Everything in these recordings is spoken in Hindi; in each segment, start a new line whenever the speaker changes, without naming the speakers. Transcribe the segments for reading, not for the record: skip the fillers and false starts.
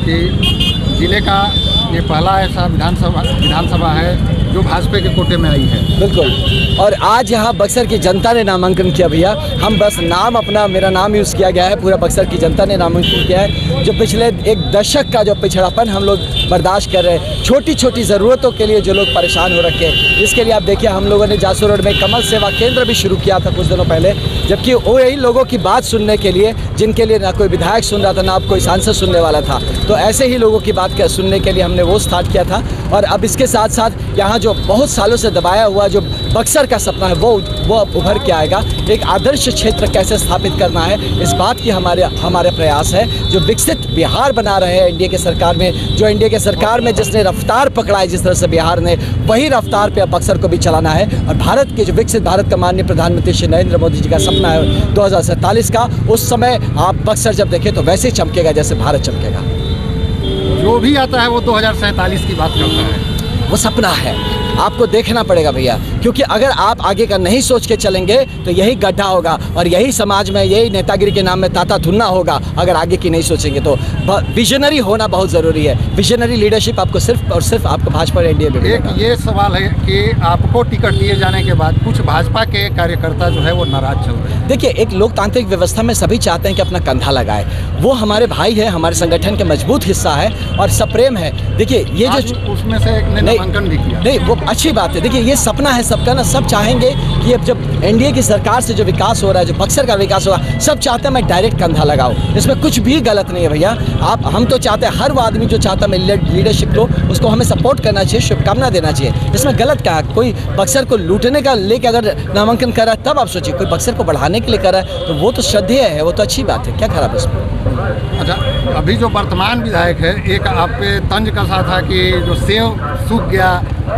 कि जिले का ये पहला ऐसा विधानसभा है जो भाजपा के कोटे में आई है।
बिल्कुल। और आज यहाँ बक्सर की जनता ने नामांकन किया भैया। हम बस नाम अपना, मेरा नाम यूज़ किया गया है, पूरा बक्सर की जनता ने नामांकन किया है। जो पिछले एक दशक का जो पिछड़ापन हम लोग बर्दाश्त कर रहे हैं, छोटी छोटी ज़रूरतों के लिए जो लोग परेशान हो रखे हैं, इसके लिए आप देखिए हम लोगों ने जासू रोड में कमल सेवा केंद्र भी शुरू किया था कुछ दिनों पहले, जबकि वो यही लोगों की बात सुनने के लिए, जिनके लिए ना कोई विधायक सुन रहा था, ना कोई सांसद सुनने वाला था। तो ऐसे ही लोगों की बात सुनने के लिए हमने वो स्टार्ट किया था। और अब इसके साथ साथ यहाँ जो बहुत सालों से दबाया हुआ जो बक्सर का सपना है वो अब उभर के आएगा। एक आदर्श क्षेत्र कैसे स्थापित करना है, इस बात की हमारे प्रयास है। जो विकसित बिहार बना रहे हैं एनडीए के सरकार में, जो एनडीए के सरकार में जिसने रफ्तार पकड़ा है जिस तरह से बिहार ने, वही रफ्तार पे अब बक्सर को भी चलाना है। और भारत के जो विकसित भारत का माननीय प्रधानमंत्री श्री नरेंद्र मोदी जी का सपना है 2047 का, उस समय आप बक्सर जब देखें तो वैसे ही चमकेगा जैसे भारत चमकेगा।
जो भी आता है वो 2047 की बात करता है,
वो सपना है। आपको देखना पड़ेगा भैया, क्योंकि अगर आप आगे का नहीं सोच के चलेंगे तो यही गड्ढा होगा और यही समाज में, यही नेतागिरी के नाम में ताता धुन्ना होगा अगर आगे की नहीं सोचेंगे। तो विजनरी होना बहुत ज़रूरी है। विजनरी लीडरशिप आपको सिर्फ और सिर्फ आपको भाजपा और एनडीए में मिलेगा।
एक ये सवाल है कि आपको टिकट दिए जाने के बाद कुछ भाजपा के कार्यकर्ता जो है वो नाराज चल रहे हैं।
देखिए, एक लोकतांत्रिक व्यवस्था में सभी चाहते हैं कि अपना कंधा लगाए। वो हमारे भाई है, हमारे संगठन के मजबूत हिस्सा है और सप्रेम है। देखिए ये जो
उसमें से एक ने नामांकन भी किया,
नहीं वो अच्छी बात है। देखिए ये सपना है सबका ना, सब चाहेंगे कि अब जब एनडीए की सरकार से जो विकास हो रहा है, जो बक्सर का विकास होगा, सब चाहते हैं मैं डायरेक्ट कंधा लगाऊं। इसमें कुछ भी गलत नहीं है भैया। हम तो चाहते हैं, हर वो आदमी जो चाहता है मैं लीडरशिप को, उसको हमें सपोर्ट करना चाहिए, शुभकामना देना चाहिए। इसमें गलत क्या है? कोई बक्सर को लूटने का लेके अगर नामांकन कर रहा है तब आप सोचिए, कोई बक्सर को बढ़ाने के लिए कर रहा है तो वो तो श्रद्धेय है, वो तो अच्छी बात है, क्या खराब है इसमें?
अच्छा, अभी जो वर्तमान विधायक है, एक आप पे तंज कसा था कि जो सेव सूख गया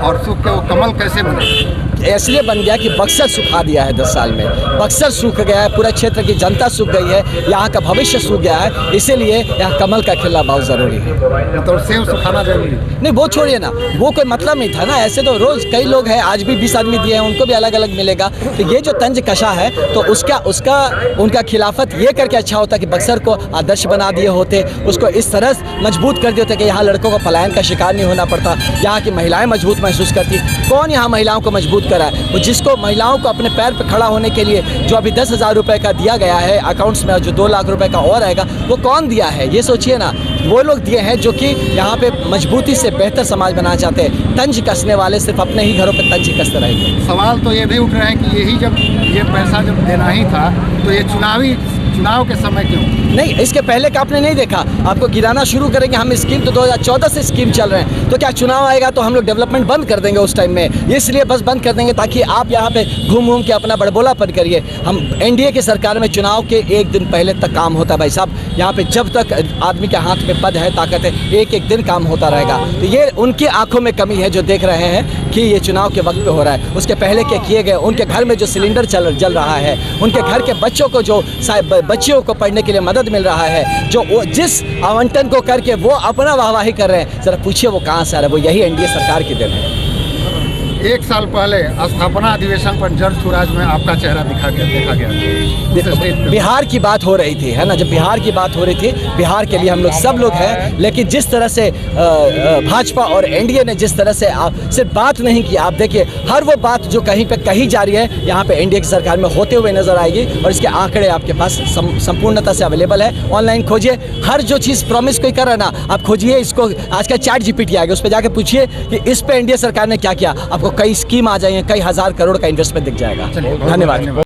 और सूख के वो कमल कैसे बने?
इसलिए बन गया कि बक्सर सुखा दिया है 10 साल में। बक्सर सूख गया है, पूरा क्षेत्र की जनता सूख गई है, यहाँ का भविष्य सूख गया है, इसीलिए यहाँ कमल का खिलना बहुत ज़रूरी है।
तो सेव सुखाना जरूरी
नहीं, वो छोड़िए ना, वो कोई मतलब नहीं था ना। ऐसे तो रोज़ कई लोग हैं, आज भी 20 आदमी दिए हैं, उनको भी अलग अलग मिलेगा। तो ये जो तंज कशा है तो उनका खिलाफत ये करके अच्छा होता कि बक्सर को आदर्श बना दिए होते, उसको इस तरह मजबूत कर दिए होते कि यहाँ लड़कों को पलायन का शिकार नहीं होना पड़ता, यहाँ की महिलाएँ मजबूत महसूस करती। कौन यहाँ महिलाओं को मजबूत करा है? वो जिसको महिलाओं को अपने पैर पर खड़ा होने के लिए जो अभी 10,000 रुपये का दिया गया है अकाउंट्स में, जो 2 लाख रुपए का और आएगा, वो कौन दिया है? ये सोचिए ना। वो लोग दिए हैं जो कि यहाँ पे मजबूती से बेहतर समाज बनाना चाहते हैं। तंज कसने वाले सिर्फ अपने ही घरों पे तंज कसते रहेंगे।
सवाल तो ये भी उठ रहे हैं कि ये पैसा जब देना ही था तो ये चुनाव के समय क्यों
नहीं? इसके पहले का आपने नहीं देखा? आपको गिराना शुरू करेंगे हम स्कीम, तो 2014 से स्कीम चल रहे हैं। तो क्या चुनाव आएगा तो हम लोग डेवलपमेंट बंद कर देंगे उस टाइम में? इसलिए बस बंद कर देंगे ताकि आप यहाँ पे घूम के अपना बड़बोलापन करिए। हम एनडीए की सरकार में चुनाव के एक दिन पहले तक काम होता है भाई साहब। यहाँ पे जब तक आदमी के हाथ में पद है, ताकत है, एक दिन काम होता रहेगा। तो ये उनकी आंखों में कमी है जो देख रहे हैं कि ये चुनाव के वक्त पे हो रहा है। उसके पहले के किए गए, उनके घर में जो सिलेंडर जल रहा है, उनके घर के बच्चों को जो बच्चियों को पढ़ने के लिए मदद मिल रहा है, जो जिस आवंटन को करके वो अपना वाहवाही कर रहे हैं, जरा पूछिए वो कहाँ से आ रहा है? वो यही एनडीए सरकार की देन है।
1 साल पहले स्थापना अधिवेशन पर जर्ज सुराज में आपका चेहरा देखा गया।
बिहार की बात हो रही थी, है ना? जब बिहार की बात हो रही थी, बिहार के लिए हम लोग सब लोग हैं, लेकिन जिस तरह से भाजपा और एनडीए ने जिस तरह से सिर्फ बात नहीं की, आप देखिए हर वो बात जो कहीं पे कही जा रही है यहाँ पे एनडीए की सरकार में होते हुए नजर आएगी। और इसके आंकड़े आपके पास संपूर्णता से अवेलेबल है। ऑनलाइन खोजिए, हर जो चीज़ प्रॉमिस कोई कर रहा है ना, आप खोजिए इसको। आज का चैट जीपीटी आ गया, उस पर जाकर पूछिए कि इस पे एनडीए सरकार ने क्या किया, आपको कई स्कीम आ जाएंगे, कई हजार करोड़ का इन्वेस्टमेंट दिख जाएगा। धन्यवाद।